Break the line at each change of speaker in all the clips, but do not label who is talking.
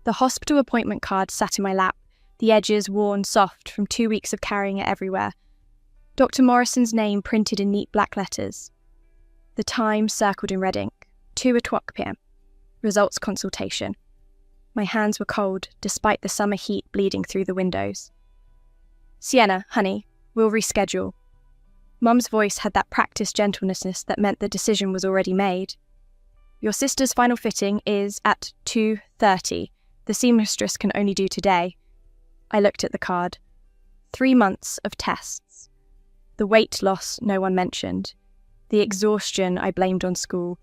The hospital appointment card sat in my lap, the edges worn soft from 2 weeks of carrying it everywhere. Dr. Morrison's name printed in neat black letters. The time circled in red ink. 2:00 p.m. Results consultation. My hands were cold, despite the summer heat bleeding through the windows. Sienna, honey, we'll reschedule. Mum's voice had that practiced gentleness that meant the decision was already made. Your sister's final fitting is at 2:30. The seamstress can only do today. I looked at the card. 3 months of tests. The weight loss no one mentioned. The exhaustion I blamed on school.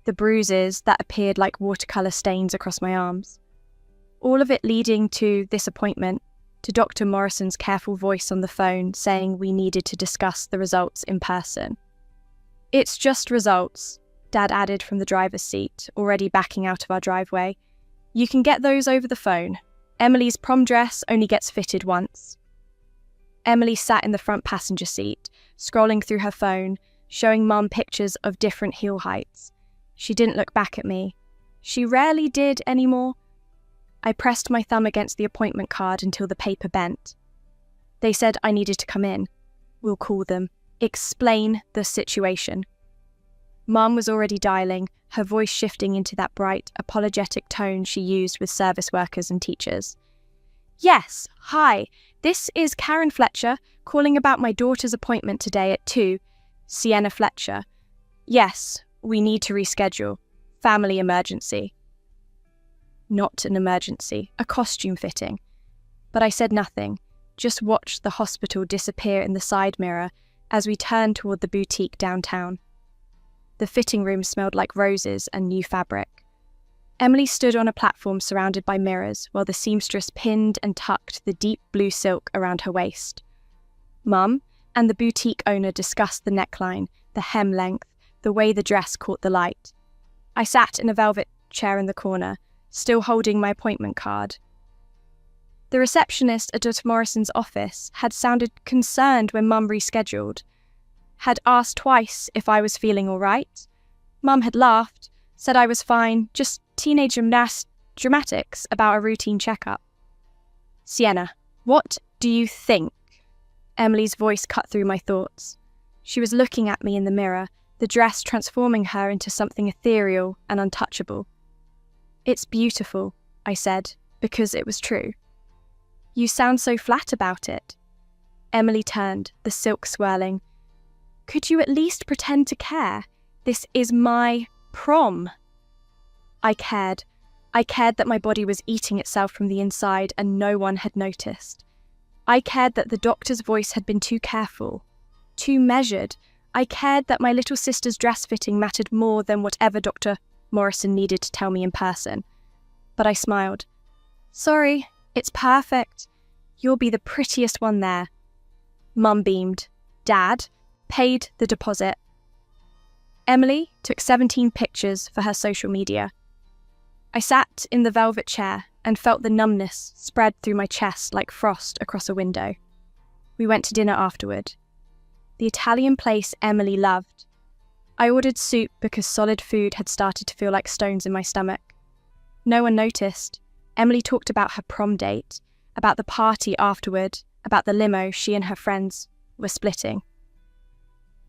The bruises that appeared like watercolour stains across my arms. All of it leading to this appointment, to Dr. Morrison's careful voice on the phone saying we needed to discuss the results in person. It's just results, Dad added from the driver's seat, already backing out of our driveway. You can get those over the phone. Emily's prom dress only gets fitted once. Emily sat in the front passenger seat, scrolling through her phone, showing Mum pictures of different heel heights. She didn't look back at me. She rarely did anymore. I pressed my thumb against the appointment card until the paper bent. They said I needed to come in. We'll call them. Explain the situation. Mum was already dialing, her voice shifting into that bright, apologetic tone she used with service workers and teachers. Yes, hi, this is Karen Fletcher, calling about my daughter's appointment today at 2. Sienna Fletcher. Yes, we need to reschedule. Family emergency. Not an emergency, a costume fitting. But I said nothing, just watched the hospital disappear in the side mirror as we turned toward the boutique downtown. The fitting room smelled like roses and new fabric. Emily stood on a platform surrounded by mirrors while the seamstress pinned and tucked the deep blue silk around her waist. Mum and the boutique owner discussed the neckline, the hem length, the way the dress caught the light. I sat in a velvet chair in the corner, still holding my appointment card. The receptionist at Dr. Morrison's office had sounded concerned when Mum rescheduled, had asked twice if I was feeling all right. Mum had laughed, said I was fine, just teenage dramatics about a routine checkup. Sienna, what do you think? Emily's voice cut through my thoughts. She was looking at me in the mirror, the dress transforming her into something ethereal and untouchable. It's beautiful, I said, because it was true. You sound so flat about it. Emily turned, the silk swirling. Could you at least pretend to care? This is my prom. I cared. I cared that my body was eating itself from the inside and no one had noticed. I cared that the doctor's voice had been too careful, too measured. I cared that my little sister's dress fitting mattered more than whatever Dr. Morrison needed to tell me in person. But I smiled. Sorry, it's perfect. You'll be the prettiest one there. Mum beamed. Dad paid the deposit. Emily took 17 pictures for her social media. I sat in the velvet chair and felt the numbness spread through my chest like frost across a window. We went to dinner afterward. The Italian place Emily loved. I ordered soup because solid food had started to feel like stones in my stomach. No one noticed. Emily talked about her prom date, about the party afterward, about the limo she and her friends were splitting.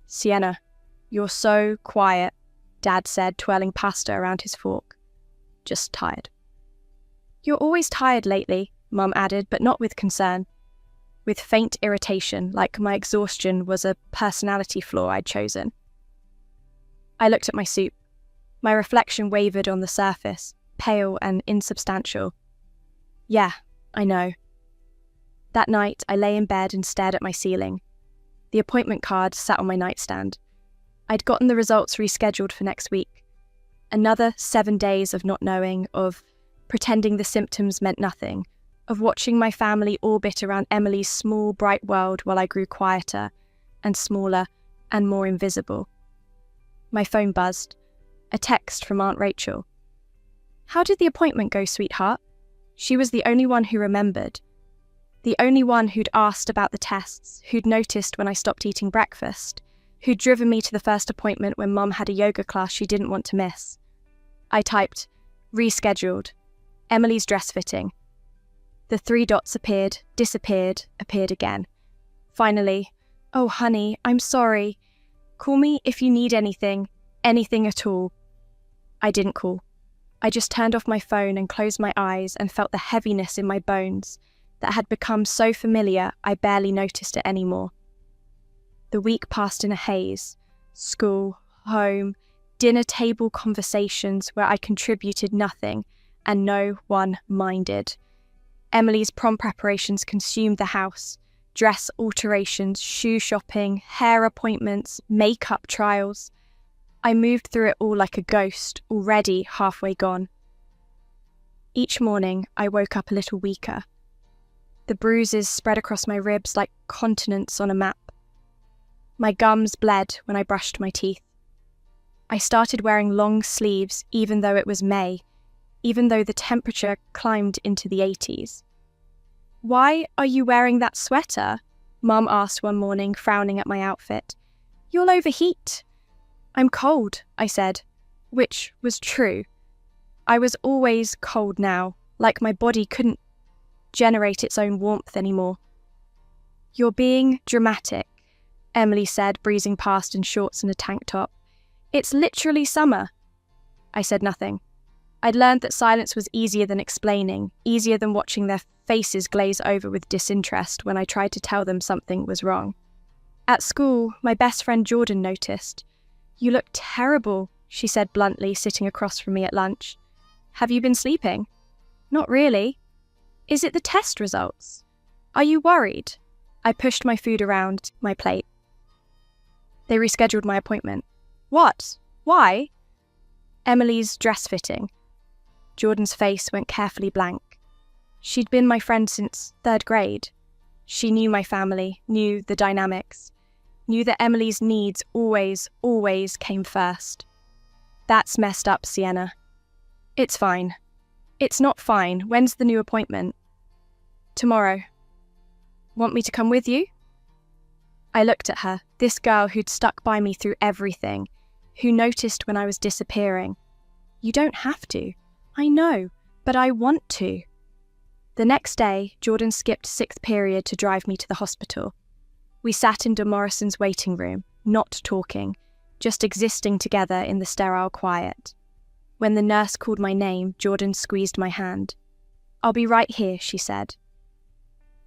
Sienna, you're so quiet, Dad said, twirling pasta around his fork. Just tired. You're always tired lately, Mum added, but not with concern. With faint irritation, like my exhaustion was a personality flaw I'd chosen. I looked at my soup. My reflection wavered on the surface, pale and insubstantial. Yeah, I know. That night, I lay in bed and stared at my ceiling. The appointment card sat on my nightstand. I'd gotten the results rescheduled for next week. Another 7 days of not knowing, of pretending the symptoms meant nothing, of watching my family orbit around Emily's small, bright world while I grew quieter and smaller and more invisible. My phone buzzed. A text from Aunt Rachel. How did the appointment go, sweetheart? She was the only one who remembered. The only one who'd asked about the tests, who'd noticed when I stopped eating breakfast, who'd driven me to the first appointment when Mum had a yoga class she didn't want to miss. I typed, rescheduled. Emily's dress fitting. The 3 dots appeared, disappeared, appeared again. Finally, "Oh, honey, I'm sorry. Call me if you need anything at all." I didn't call. I just turned off my phone and closed my eyes and felt the heaviness in my bones that had become so familiar I barely noticed it anymore. The week passed in a haze. School, home, dinner table conversations where I contributed nothing and no one minded. Emily's prom preparations consumed the house. Dress alterations, shoe shopping, hair appointments, makeup trials. I moved through it all like a ghost, already halfway gone. Each morning, I woke up a little weaker. The bruises spread across my ribs like continents on a map. My gums bled when I brushed my teeth. I started wearing long sleeves even though it was May, even though the temperature climbed into the 80s. "Why are you wearing that sweater?" Mum asked one morning, frowning at my outfit. "You'll overheat." "I'm cold," I said, which was true. I was always cold now, like my body couldn't generate its own warmth anymore. "You're being dramatic," Emily said, breezing past in shorts and a tank top. "It's literally summer." I said nothing. I'd learned that silence was easier than explaining, easier than watching their faces glaze over with disinterest when I tried to tell them something was wrong. At school, my best friend Jordan noticed. "You look terrible," she said bluntly, sitting across from me at lunch. "Have you been sleeping?" "Not really." "Is it the test results? Are you worried?" I pushed my food around my plate. They rescheduled my appointment. "What? Why?" "Emily's dress fitting." Jordan's face went carefully blank. She'd been my friend since 3rd grade. She knew my family, knew the dynamics, knew that Emily's needs always came first. "That's messed up, Sienna." "It's fine." "It's not fine. When's the new appointment?" "Tomorrow." "Want me to come with you?" I looked at her, this girl who'd stuck by me through everything, who noticed when I was disappearing. "You don't have to. I know, but I want to." The next day, Jordan skipped 6th period to drive me to the hospital. We sat in De Morrison's waiting room, not talking, just existing together in the sterile quiet. When the nurse called my name, Jordan squeezed my hand. "I'll be right here," she said.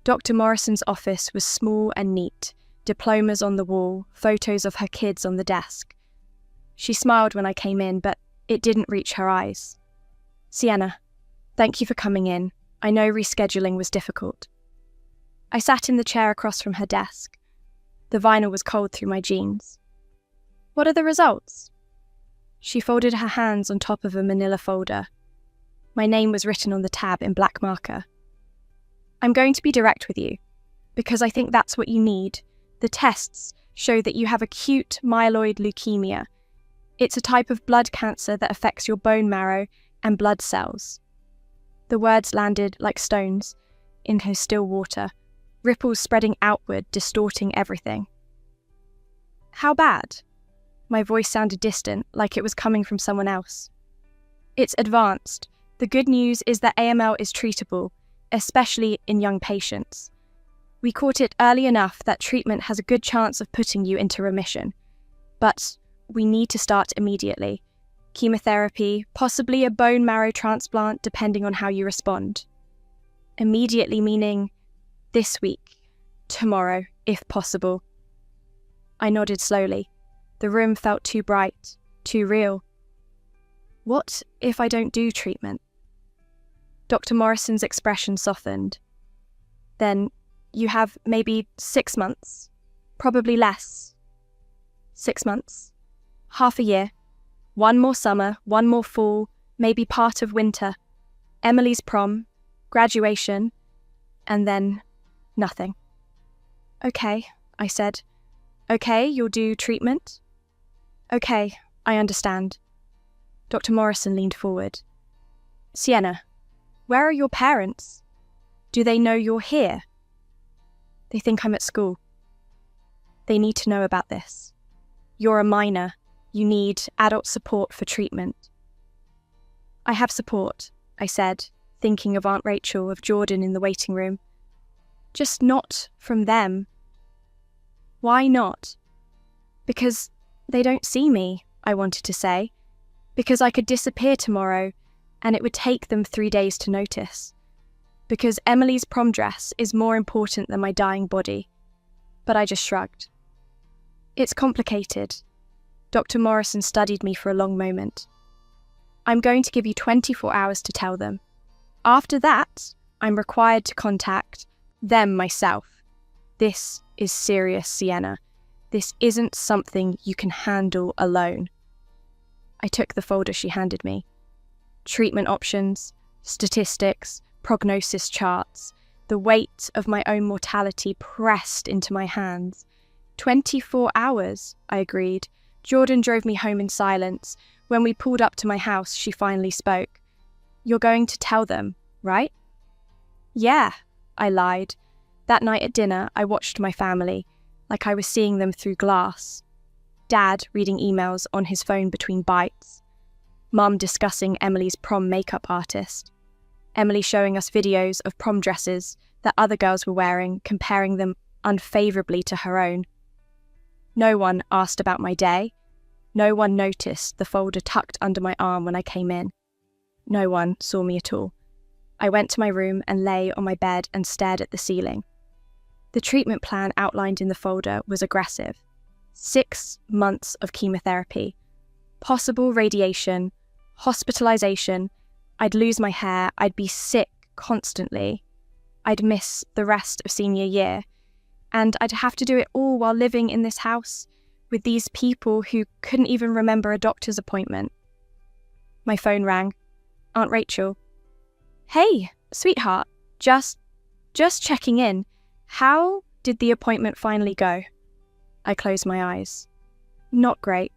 Dr. Morrison's office was small and neat, diplomas on the wall, photos of her kids on the desk. She smiled when I came in, but it didn't reach her eyes. "Sienna, thank you for coming in. I know rescheduling was difficult." I sat in the chair across from her desk. The vinyl was cold through my jeans. "What are the results?" She folded her hands on top of a manila folder. My name was written on the tab in black marker. "I'm going to be direct with you, because I think that's what you need. The tests show that you have acute myeloid leukemia. It's a type of blood cancer that affects your bone marrow and blood cells." The words landed like stones into still water, ripples spreading outward, distorting everything. "How bad?" My voice sounded distant, like it was coming from someone else. "It's advanced. The good news is that AML is treatable, especially in young patients. We caught it early enough that treatment has a good chance of putting you into remission. But we need to start immediately. Chemotherapy, possibly a bone marrow transplant, depending on how you respond." Immediately meaning this week, tomorrow, if possible. I nodded slowly. The room felt too bright, too real. "What if I don't do treatment?" Dr. Morrison's expression softened. "Then you have maybe 6 months, probably less." 6 months, half a year, 1 more summer, 1 more fall, maybe part of winter, Emily's prom, graduation, and then nothing. "Okay," I said. "Okay, you'll do treatment?" "Okay, I understand." Dr. Morrison leaned forward. "Sienna, where are your parents? Do they know you're here?" "They think I'm at school." "They need to know about this. You're a minor. You need adult support for treatment." "I have support," I said, thinking of Aunt Rachel, of Jordan in the waiting room. Just not from them. Why not? Because they don't see me, I wanted to say. Because I could disappear tomorrow, and it would take them 3 days to notice. Because Emily's prom dress is more important than my dying body. But I just shrugged. It's complicated. Dr. Morrison studied me for a long moment. I'm going to give you 24 hours to tell them. After that, I'm required to contact them myself. This is serious, Sienna. This isn't something you can handle alone. I took the folder she handed me. Treatment options, statistics, prognosis charts, the weight of my own mortality pressed into my hands. 24 hours, I agreed. Jordan drove me home in silence. When we pulled up to my house, she finally spoke. You're going to tell them, right? Yeah, I lied. That night at dinner, I watched my family, like I was seeing them through glass. Dad reading emails on his phone between bites. Mum discussing Emily's prom makeup artist. Emily showing us videos of prom dresses that other girls were wearing, comparing them unfavourably to her own. No one asked about my day. No one noticed the folder tucked under my arm when I came in. No one saw me at all. I went to my room and lay on my bed and stared at the ceiling. The treatment plan outlined in the folder was aggressive. 6 months of chemotherapy, possible radiation, hospitalization. I'd lose my hair, I'd be sick constantly. I'd miss the rest of senior year, and I'd have to do it all while living in this house with these people who couldn't even remember a doctor's appointment. My phone rang. Aunt Rachel. Hey, sweetheart, just checking in. How did the appointment finally go? I closed my eyes. Not great.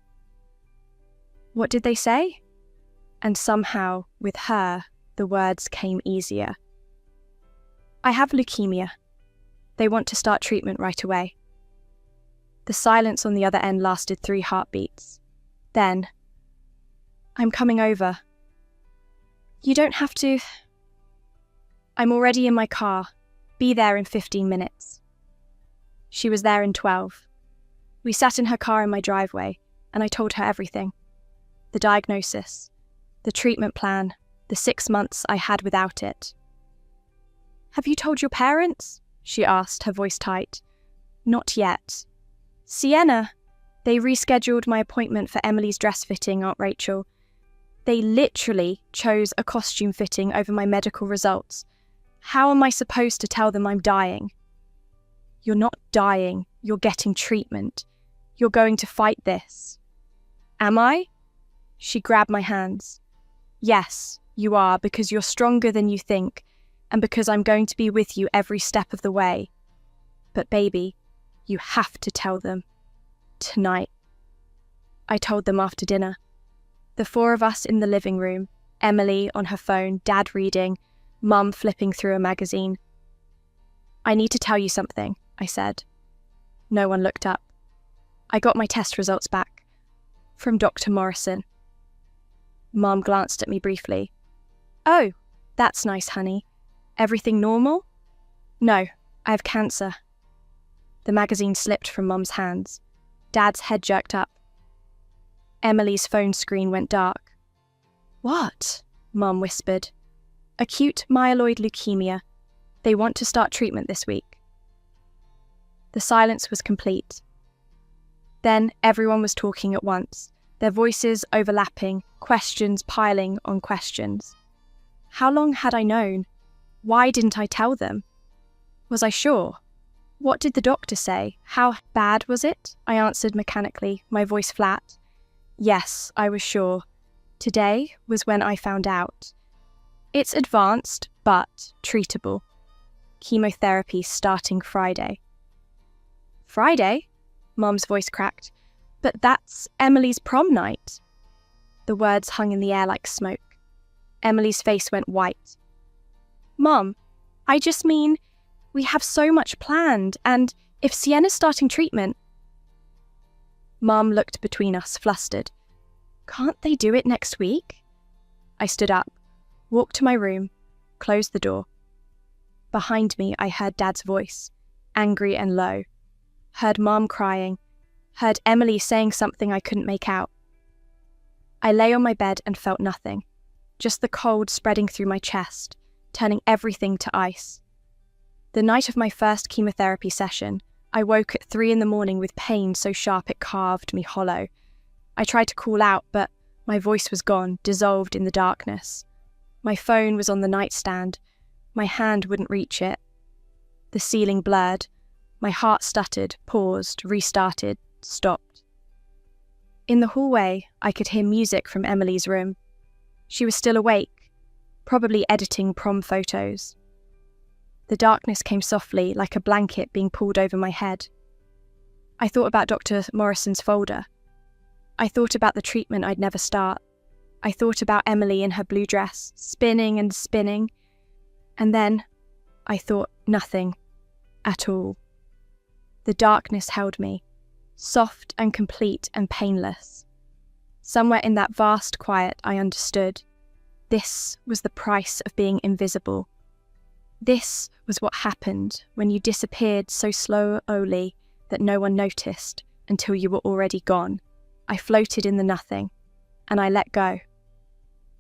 What did they say? And somehow, with her, the words came easier. I have leukemia. They want to start treatment right away. The silence on the other end lasted 3 heartbeats. Then, I'm coming over. You don't have to. I'm already in my car. Be there in 15 minutes. She was there in 12. We sat in her car in my driveway, and I told her everything. The diagnosis, the treatment plan, the 6 months I had without it. Have you told your parents? She asked, her voice tight. Not yet. Sienna, they rescheduled my appointment for Emily's dress fitting, Aunt Rachel. They literally chose a costume fitting over my medical results. How am I supposed to tell them I'm dying? You're not dying, you're getting treatment. You're going to fight this. Am I? She grabbed my hands. Yes, you are, because you're stronger than you think, and because I'm going to be with you every step of the way. But baby, you have to tell them. Tonight. I told them after dinner. The 4 of us in the living room, Emily on her phone, Dad reading, Mum flipping through a magazine. I need to tell you something, I said. No one looked up. I got my test results back. From Dr. Morrison. Mum glanced at me briefly. Oh, that's nice, honey. Everything normal? No, I have cancer. The magazine slipped from Mum's hands. Dad's head jerked up. Emily's phone screen went dark. What? Mum whispered. Acute myeloid leukemia. They want to start treatment this week. The silence was complete. Then everyone was talking at once, their voices overlapping, questions piling on questions. How long had I known? Why didn't I tell them? Was I sure? What did the doctor say? How bad was it? I answered mechanically, my voice flat. Yes, I was sure. Today was when I found out. It's advanced, but treatable. Chemotherapy starting Friday. Friday? Mum's voice cracked. But that's Emily's prom night. The words hung in the air like smoke. Emily's face went white. Mum, I just mean, we have so much planned, and if Sienna's starting treatment... Mum looked between us, flustered. Can't they do it next week? I stood up, walked to my room, closed the door. Behind me, I heard Dad's voice, angry and low. Heard Mom crying. Heard Emily saying something I couldn't make out. I lay on my bed and felt nothing, just the cold spreading through my chest, turning everything to ice. The night of my first chemotherapy session, I woke at 3 a.m. with pain so sharp it carved me hollow. I tried to call out, but my voice was gone, dissolved in the darkness. My phone was on the nightstand. My hand wouldn't reach it. The ceiling blurred. My heart stuttered, paused, restarted, stopped. In the hallway, I could hear music from Emily's room. She was still awake, probably editing prom photos. The darkness came softly, like a blanket being pulled over my head. I thought about Dr. Morrison's folder. I thought about the treatment I'd never start. I thought about Emily in her blue dress, spinning and spinning. And then I thought nothing at all. The darkness held me, soft and complete and painless. Somewhere in that vast quiet, I understood. This was the price of being invisible. This was what happened when you disappeared so slowly that no one noticed until you were already gone. I floated in the nothing, and I let go.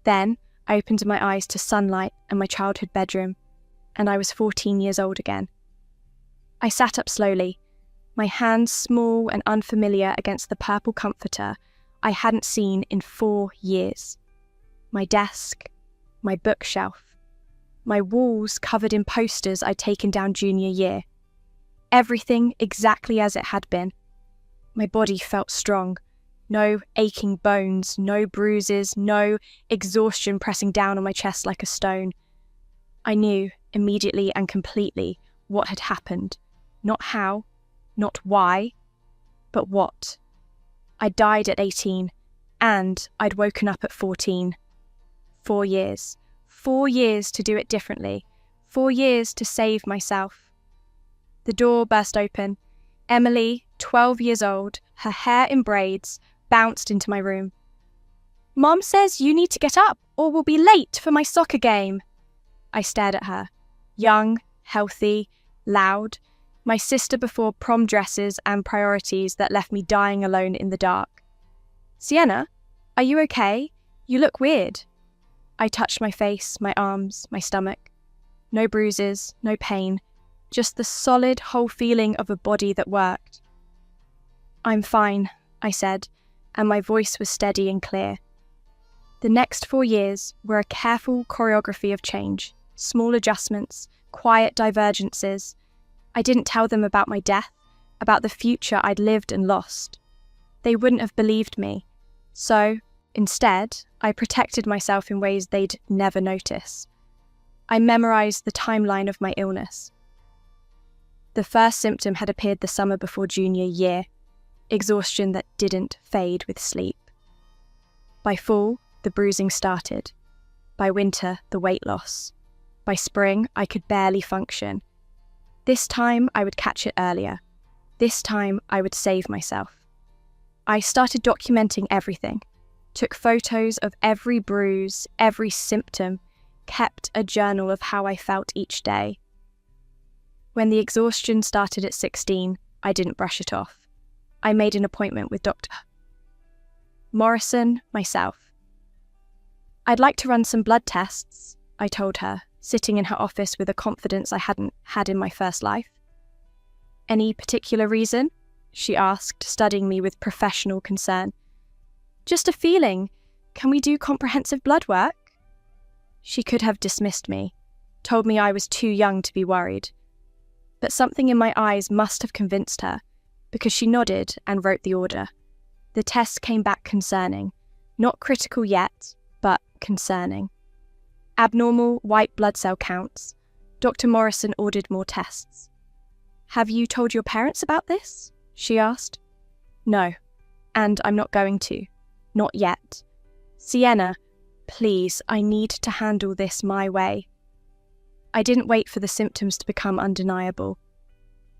Then I opened my eyes to sunlight and my childhood bedroom, and I was 14 years old again. I sat up slowly, my hands small and unfamiliar against the purple comforter I hadn't seen in 4 years. My desk, my bookshelf, my walls covered in posters I'd taken down junior year. Everything exactly as it had been. My body felt strong. No aching bones, no bruises, no exhaustion pressing down on my chest like a stone. I knew immediately and completely what had happened. Not how, not why, but what. I died at 18, and I'd woken up at 14. 4 years. 4 years to do it differently. 4 years to save myself. The door burst open. Emily, 12 years old, her hair in braids, bounced into my room. "Mom says you need to get up or we'll be late for my soccer game." I stared at her. Young, healthy, loud. My sister before prom dresses and priorities that left me dying alone in the dark. "Sienna, are you okay? You look weird." I touched my face, my arms, my stomach. No bruises, no pain, just the solid whole feeling of a body that worked. "I'm fine," I said, and my voice was steady and clear. The next 4 years were a careful choreography of change, small adjustments, quiet divergences. I didn't tell them about my death, about the future I'd lived and lost. They wouldn't have believed me. So, instead, I protected myself in ways they'd never notice. I memorized the timeline of my illness. The first symptom had appeared the summer before junior year. Exhaustion that didn't fade with sleep. By fall, the bruising started. By winter, the weight loss. By spring, I could barely function. This time, I would catch it earlier. This time, I would save myself. I started documenting everything. Took photos of every bruise, every symptom, kept a journal of how I felt each day. When the exhaustion started at 16, I didn't brush it off. I made an appointment with Dr. Morrison myself. "I'd like to run some blood tests," I told her, sitting in her office with a confidence I hadn't had in my first life. "Any particular reason?" she asked, studying me with professional concern. "Just a feeling. Can we do comprehensive blood work?" She could have dismissed me, told me I was too young to be worried. But something in my eyes must have convinced her, because she nodded and wrote the order. The tests came back concerning. Not critical yet, but concerning. Abnormal white blood cell counts. Dr. Morrison ordered more tests. "Have you told your parents about this?" she asked. "No, and I'm not going to. Not yet. Sienna, please, I need to handle this my way." I didn't wait for the symptoms to become undeniable.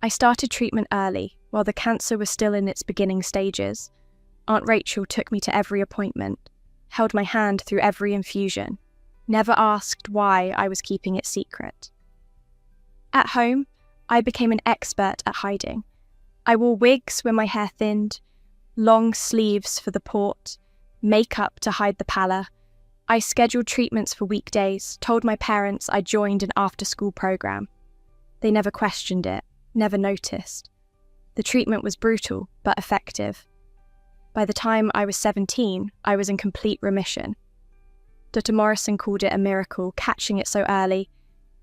I started treatment early, while the cancer was still in its beginning stages. Aunt Rachel took me to every appointment, held my hand through every infusion. never asked why I was keeping it secret. At home, I became an expert at hiding. I wore wigs when my hair thinned, long sleeves for the port, makeup to hide the pallor. I scheduled treatments for weekdays, told my parents I joined an after-school program. They never questioned it, never noticed. The treatment was brutal, but effective. By the time I was 17, I was in complete remission. Dr. Morrison called it a miracle, catching it so early,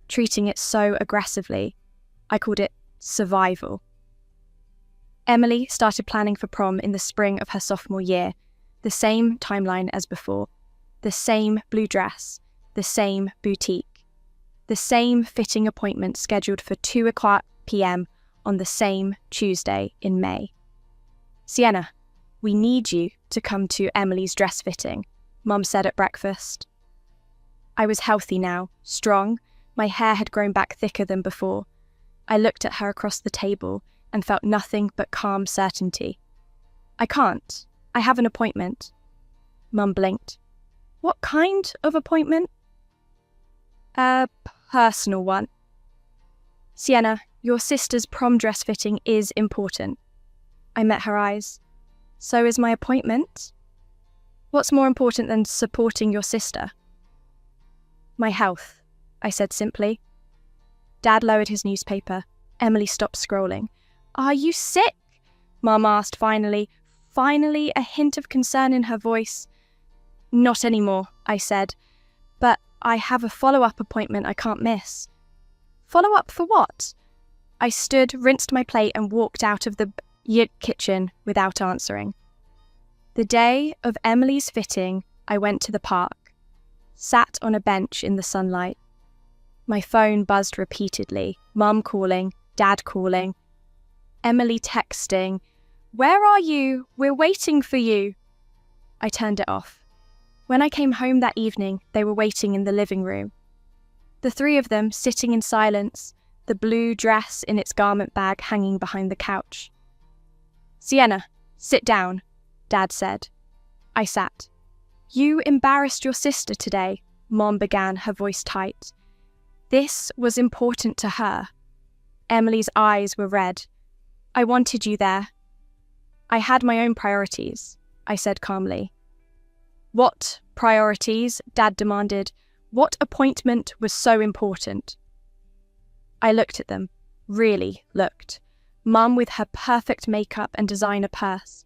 treating it so aggressively. I called it survival. Emily started planning for prom in the spring of her sophomore year, the same timeline as before, the same blue dress, the same boutique, the same fitting appointment scheduled for 2:00 p.m. on the same Tuesday in May. "Sienna, we need you to come to Emily's dress fitting," Mum said at breakfast. I was healthy now, strong. My hair had grown back thicker than before. I looked at her across the table and felt nothing but calm certainty. "I can't. I have an appointment." Mum blinked. "What kind of appointment?" "A personal one." "Sienna, your sister's prom dress fitting is important." I met her eyes. "So is my appointment. What's more important than supporting your sister?" "My health," I said simply. Dad lowered his newspaper. Emily stopped scrolling. "Are you sick?" Mum asked finally a hint of concern in her voice. "Not anymore," I said, "but I have a follow-up appointment I can't miss." "Follow-up for what?" I stood, rinsed my plate and walked out of the kitchen without answering. The day of Emily's fitting, I went to the park, sat on a bench in the sunlight. My phone buzzed repeatedly, Mum calling, Dad calling, Emily texting, "Where are you? We're waiting for you." I turned it off. When I came home that evening, they were waiting in the living room. The three of them sitting in silence, the blue dress in its garment bag hanging behind the couch. "Sienna, sit down," Dad said. I sat. "You embarrassed your sister today," Mom began, her voice tight. This was important to her. Emily's eyes were red. "I wanted you there." "I had my own priorities," I said calmly. "What priorities?" Dad demanded. "What appointment was so important?" I looked at them, really looked. Mum with her perfect makeup and designer purse.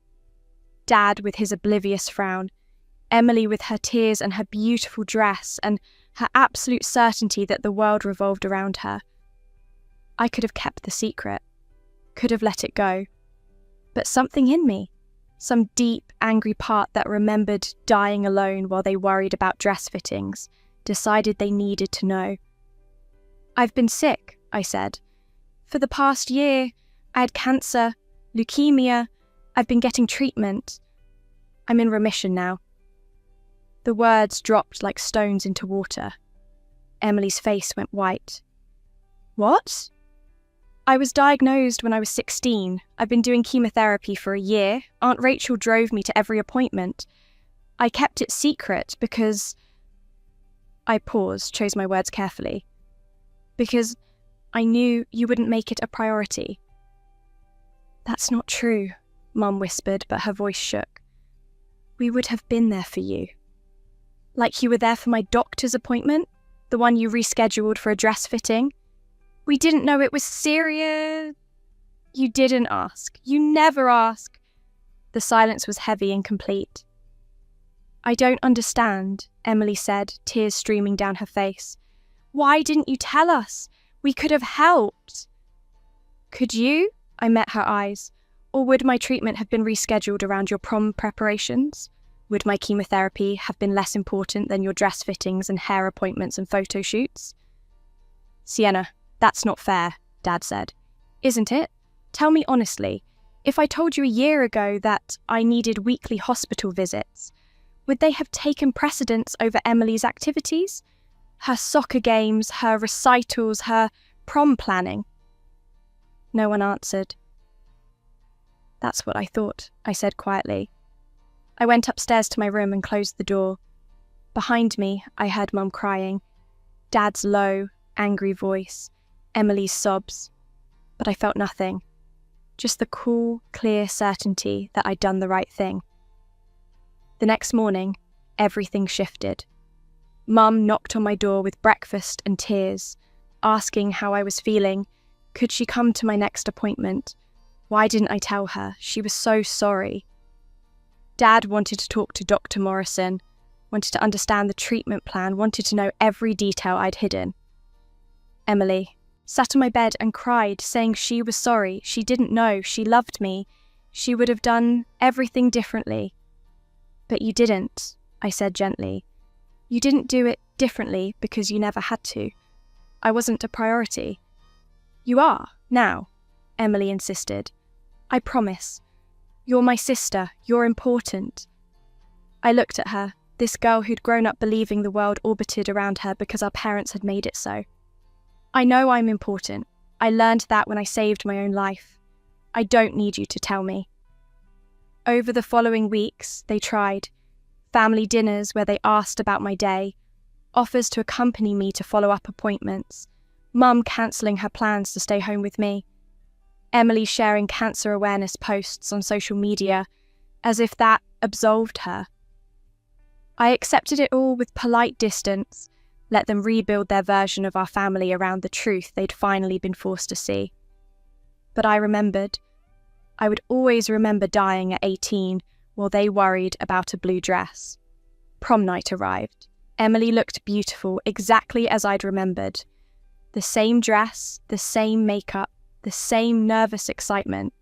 Dad with his oblivious frown. Emily with her tears and her beautiful dress and her absolute certainty that the world revolved around her. I could have kept the secret, could have let it go. But something in me, some deep, angry part that remembered dying alone while they worried about dress fittings, decided they needed to know. "I've been sick," I said. "For the past year, I had cancer, leukemia. I've been getting treatment. I'm in remission now." The words dropped like stones into water. Emily's face went white. "What?" "I was diagnosed when I was 16. I've been doing chemotherapy for a year. Aunt Rachel drove me to every appointment. I kept it secret because..." I paused, chose my words carefully. "Because I knew you wouldn't make it a priority." "That's not true," Mum whispered, but her voice shook. "We would have been there for you. Like you were there for my doctor's appointment, the one you rescheduled for a dress fitting. We didn't know it was serious." "You didn't ask. You never ask." The silence was heavy and complete. "I don't understand," Emily said, tears streaming down her face. "Why didn't you tell us? We could have helped." "Could you?" I met her eyes. "Or would my treatment have been rescheduled around your prom preparations? Would my chemotherapy have been less important than your dress fittings and hair appointments and photo shoots?" "Sienna, that's not fair," Dad said. "Isn't it? Tell me honestly, if I told you a year ago that I needed weekly hospital visits, would they have taken precedence over Emily's activities? Her soccer games, her recitals, her prom planning?" No one answered. "That's what I thought," I said quietly. I went upstairs to my room and closed the door. Behind me, I heard Mum crying, Dad's low, angry voice, Emily's sobs. But I felt nothing. Just the cool, clear certainty that I'd done the right thing. The next morning, everything shifted. Mum knocked on my door with breakfast and tears, asking how I was feeling. Could she come to my next appointment? Why didn't I tell her? She was so sorry. Dad wanted to talk to Dr. Morrison, wanted to understand the treatment plan, wanted to know every detail I'd hidden. Emily sat on my bed and cried, saying she was sorry, she didn't know, she loved me, she would have done everything differently. But you didn't, I said gently. You didn't do it differently because you never had to. I wasn't a priority. You are, now, Emily insisted. I promise. You're my sister, you're important. I looked at her, this girl who'd grown up believing the world orbited around her because our parents had made it so. I know I'm important. I learned that when I saved my own life. I don't need you to tell me. Over the following weeks, they tried. Family dinners where they asked about my day, offers to accompany me to follow-up appointments, Mum cancelling her plans to stay home with me, Emily sharing cancer awareness posts on social media, as if that absolved her. I accepted it all with polite distance, let them rebuild their version of our family around the truth they'd finally been forced to see. But I remembered. I would always remember dying at 18 while they worried about a blue dress. Prom night arrived. Emily looked beautiful, exactly as I'd remembered. The same dress, the same makeup, the same nervous excitement.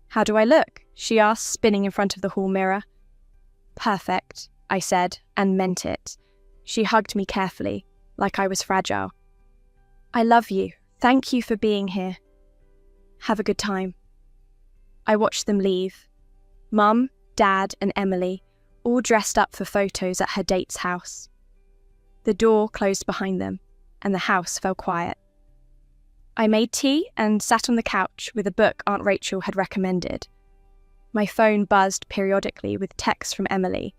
How do I look? She asked, spinning in front of the hall mirror. Perfect, I said, and meant it. She hugged me carefully, like I was fragile. I love you. Thank you for being here. Have a good time. I watched them leave. Mum, Dad, and Emily, all dressed up for photos at her date's house. The door closed behind them, and the house fell quiet. I made tea and sat on the couch with a book Aunt Rachel had recommended. My phone buzzed periodically with texts from Emily.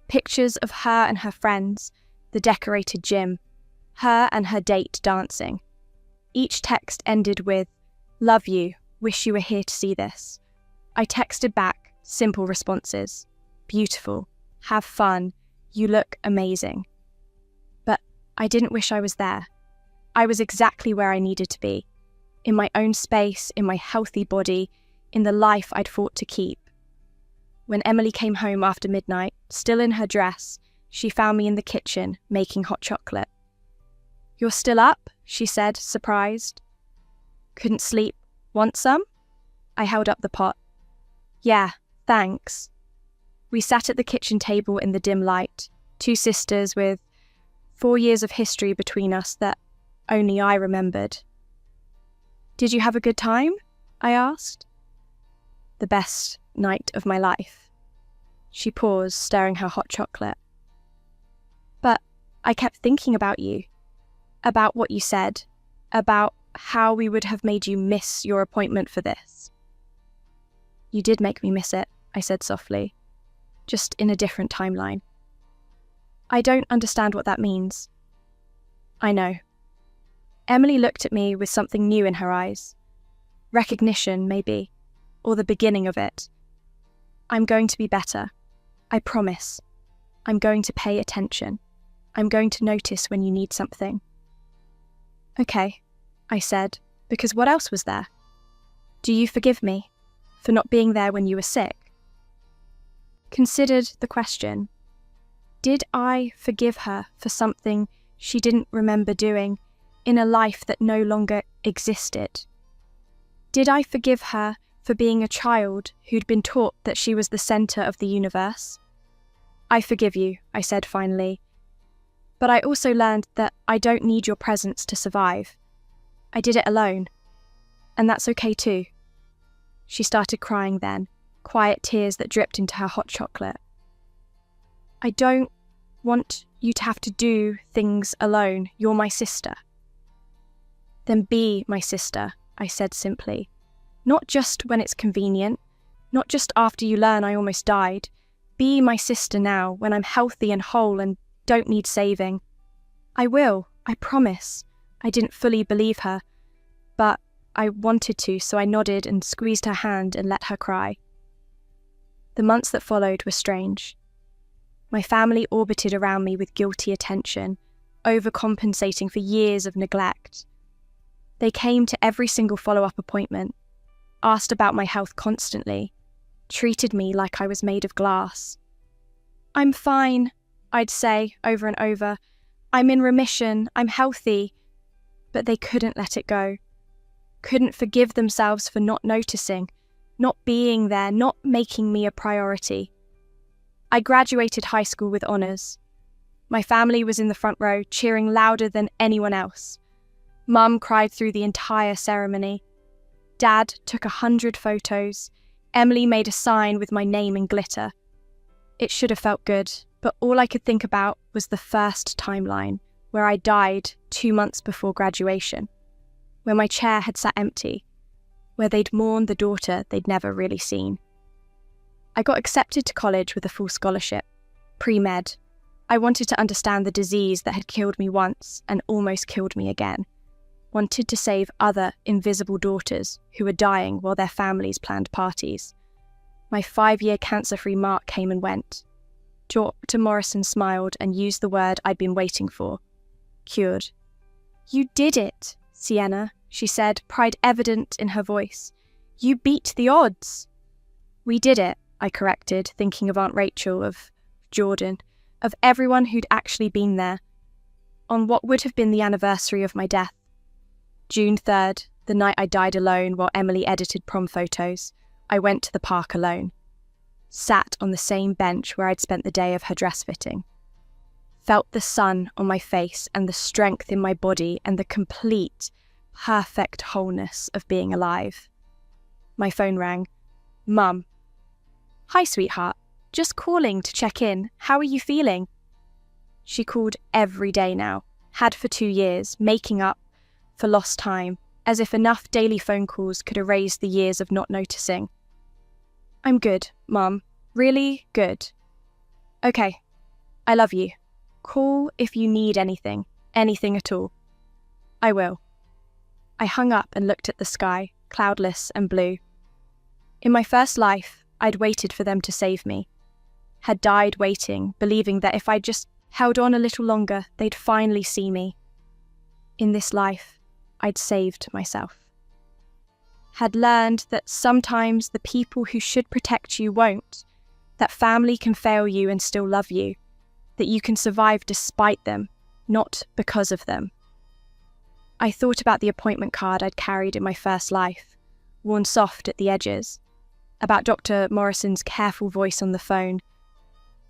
Pictures of her and her friends, the decorated gym, her and her date dancing. Each text ended with, "Love you, wish you were here to see this." I texted back, simple responses. Beautiful, have fun, you look amazing. But I didn't wish I was there. I was exactly where I needed to be, in my own space, in my healthy body, in the life I'd fought to keep. When Emily came home after midnight, still in her dress, she found me in the kitchen, making hot chocolate. "You're still up?" she said, surprised. "Couldn't sleep. Want some?" I held up the pot. "Yeah, thanks." We sat at the kitchen table in the dim light, two sisters with 4 years of history between us that only I remembered. "Did you have a good time?" I asked. "The best night of my life." She paused, stirring her hot chocolate. "But I kept thinking about you, about what you said, about how we would have made you miss your appointment for this." "You did make me miss it," I said softly, just in a different timeline. "I don't understand what that means." "I know." Emily looked at me with something new in her eyes. Recognition, maybe, or the beginning of it. "I'm going to be better. I promise. I'm going to pay attention. I'm going to notice when you need something." "Okay," I said, because what else was there? "Do you forgive me for not being there when you were sick?" Considered the question. Did I forgive her for something she didn't remember doing in a life that no longer existed? Did I forgive her for being a child who'd been taught that she was the centre of the universe? "I forgive you," I said finally. "But I also learned that I don't need your presence to survive. I did it alone. And that's okay too." She started crying then, quiet tears that dripped into her hot chocolate. "I don't want you to have to do things alone. You're my sister." "Then be my sister," I said simply. "Not just when it's convenient, not just after you learn I almost died, Be my sister now when I'm healthy and whole and don't need saving. I will, I promise. I didn't fully believe her, but I wanted to, so I nodded and squeezed her hand and let her cry. The months that followed were strange. My family orbited around me with guilty attention, overcompensating for years of neglect. They came to every single follow-up appointment, asked about my health constantly, treated me like I was made of glass. I'm fine, I'd say over and over. I'm in remission, I'm healthy. But they couldn't let it go. Couldn't forgive themselves for not noticing, not being there, not making me a priority. I graduated high school with honours. My family was in the front row, cheering louder than anyone else. Mum cried through the entire ceremony. Dad took 100 photos. Emily made a sign with my name in glitter. It should have felt good, but all I could think about was the first timeline, where I died 2 months before graduation, where my chair had sat empty, where they'd mourned the daughter they'd never really seen. I got accepted to college with a full scholarship, pre-med. I wanted to understand the disease that had killed me once and almost killed me again. Wanted to save other invisible daughters who were dying while their families planned parties. My 5-year cancer-free mark came and went. Dr. Morrison smiled and used the word I'd been waiting for. Cured. You did it, Sienna, she said, pride evident in her voice. You beat the odds. We did it, I corrected, thinking of Aunt Rachel, of Jordan, of everyone who'd actually been there, on what would have been the anniversary of my death. June 3rd, the night I died alone while Emily edited prom photos, I went to the park alone. Sat on the same bench where I'd spent the day of her dress fitting. Felt the sun on my face and the strength in my body and the complete, perfect wholeness of being alive. My phone rang. Mum. Hi, sweetheart. Just calling to check in. How are you feeling? She called every day now, had for 2 years, making up for lost time, as if enough daily phone calls could erase the years of not noticing. I'm good, Mum. Really good. Okay. I love you. Call if you need anything at all. I will. I hung up and looked at the sky, cloudless and blue. In my first life, I'd waited for them to save me. Had died waiting, believing that if I just held on a little longer, they'd finally see me. In this life, I'd saved myself. Had learned that sometimes the people who should protect you won't, that family can fail you and still love you, that you can survive despite them, not because of them. I thought about the appointment card I'd carried in my first life, worn soft at the edges, about Dr. Morrison's careful voice on the phone,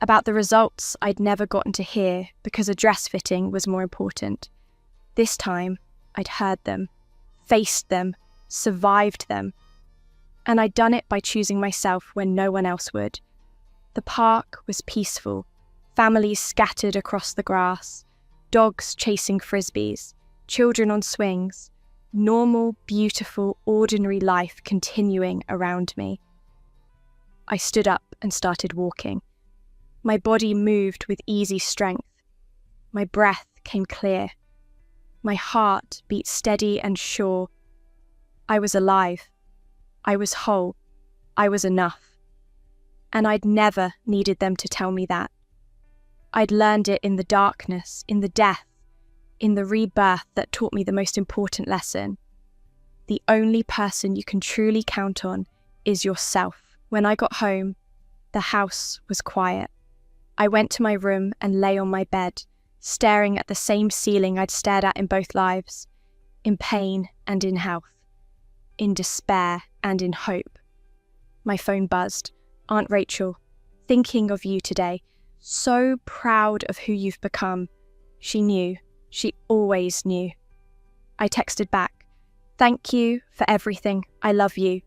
about the results I'd never gotten to hear because a dress fitting was more important. This time, I'd heard them, faced them, survived them. And I'd done it by choosing myself when no one else would. The park was peaceful, families scattered across the grass, dogs chasing frisbees, children on swings, normal, beautiful, ordinary life continuing around me. I stood up and started walking. My body moved with easy strength. My breath came clear. My heart beat steady and sure. I was alive. I was whole. I was enough. And I'd never needed them to tell me that. I'd learned it in the darkness, in the death, in the rebirth that taught me the most important lesson. The only person you can truly count on is yourself. When I got home, the house was quiet. I went to my room and lay on my bed, staring at the same ceiling I'd stared at in both lives, in pain and in health, in despair and in hope. My phone buzzed. Aunt Rachel, thinking of you today, so proud of who you've become. She knew. She always knew. I texted back, thank you for everything. I love you.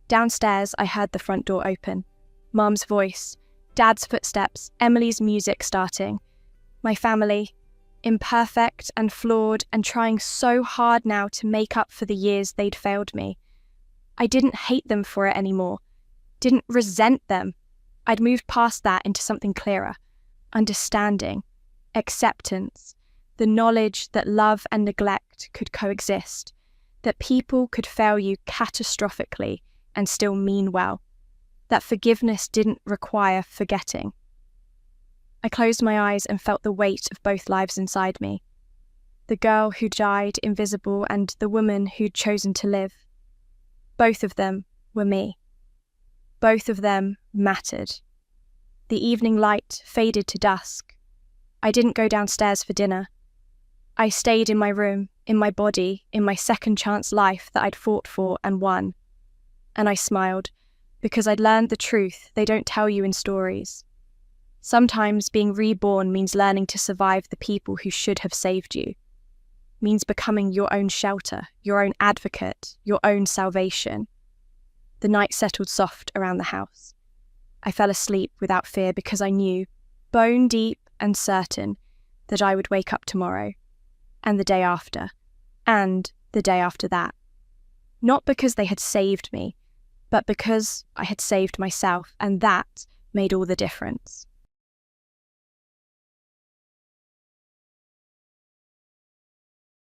Downstairs, I heard the front door open. Mum's voice, Dad's footsteps, Emily's music starting. My family, imperfect and flawed and trying so hard now to make up for the years they'd failed me. I didn't hate them for it anymore. Didn't resent them. I'd moved past that into something clearer: understanding, acceptance, the knowledge that love and neglect could coexist, that people could fail you catastrophically and still mean well, that forgiveness didn't require forgetting. I closed my eyes and felt the weight of both lives inside me. The girl who died invisible and the woman who'd chosen to live. Both of them were me. Both of them mattered. The evening light faded to dusk. I didn't go downstairs for dinner. I stayed in my room, in my body, in my second chance life that I'd fought for and won. And I smiled, because I'd learned the truth they don't tell you in stories. Sometimes being reborn means learning to survive the people who should have saved you. Means becoming your own shelter, your own advocate, your own salvation. The night settled soft around the house. I fell asleep without fear because I knew, bone deep and certain, that I would wake up tomorrow, and the day after, and the day after that. Not because they had saved me, but because I had saved myself, and that made all the difference.